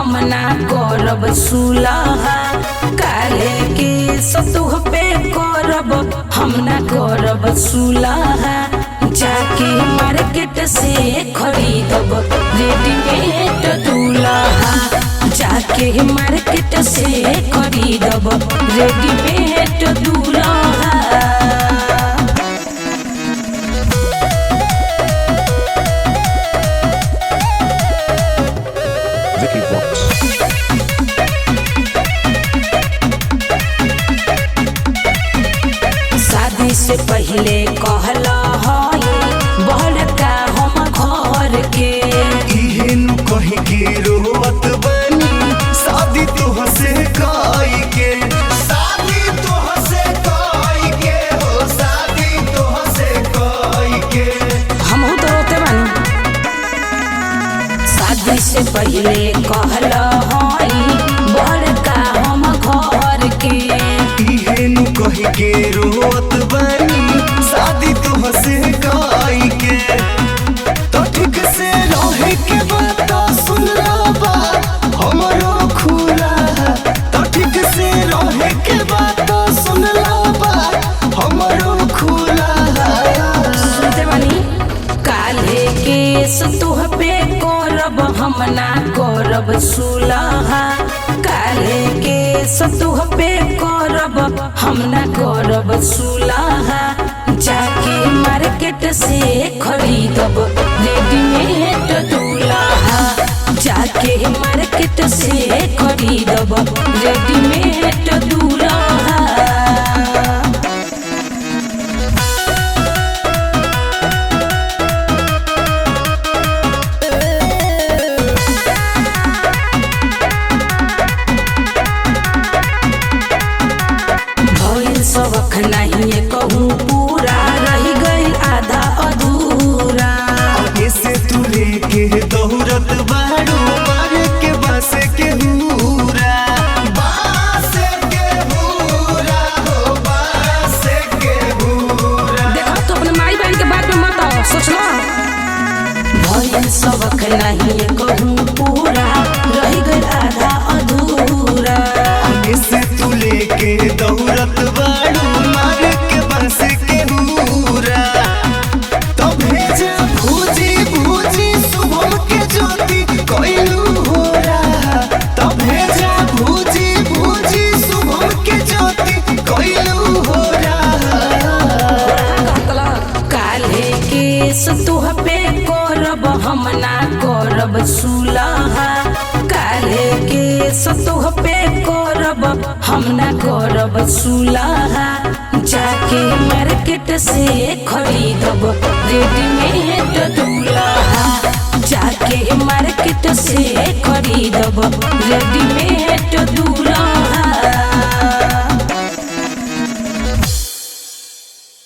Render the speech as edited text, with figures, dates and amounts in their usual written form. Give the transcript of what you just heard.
हम ना करब सुलहा, काले के सतुह पे करब हम ना करब सुलहा। जाके मार्केट से खरीदब रेडीमेड दूल्हा, जाके मार्केट से खरीदब रेडीमेड दूल्हा। शादी से पहले कहला हई बड़का हम घर के, इहेनु कहीं के रोवत बनी शादी तोहसे काई के, शादी तोहसे काई के हो, शादी तोहसे काई के। हमहू तो रोते बानी। शादी से पहले कहला हई बड़का हम घर के, इहेनु कहीं के रोवत बनी शादी तोहसे काई के। तो ठीक से रहे के बात सुन बा हमरो खुला, तो ठीक से रहे के बात सुन बा हमरो खुला। सुनते बानी। काले केस तुह पे करब हम ना करब सुलहा, काले केस तुह पे करब हम ना करब सुलहा। जाके मार्केट से खरीदब रेडीमेड दूल्हा, जाके मार्केट से खरीदब रेडीमेड दूल्हा। सबक नहीं कहूँ पूरा, रह गई आधा अधूरा। आगे से तू लेके दौड़त बाड़ू मारे के बस के हूरा, बस के हूरा हो, बस के हूरा। देखा तो अपने माई बहन के बात में मत आओ, सोच लो। भइल सबक नहीं कहूँ पूरा, रह गई आधा अधूरा। आगे से तू लेके दौड़त बाड़ू मारे के बस के हूरा। तो भेजा भूजी भूजी शुभम के ज्योति कोइलू हो रहा, तो भेजा भूजी भूजी शुभम के ज्योति कोइलू हो रहा। काले केस तुह पे करब हम ना करब सुलहा, काले केस तुह पे करब हम ना करब सुलहा। जाके मार्केट से खरीदब रेडीमेड दूल्हा, जाके मार्केट से खरीदब रेडीमेड दूल्हा।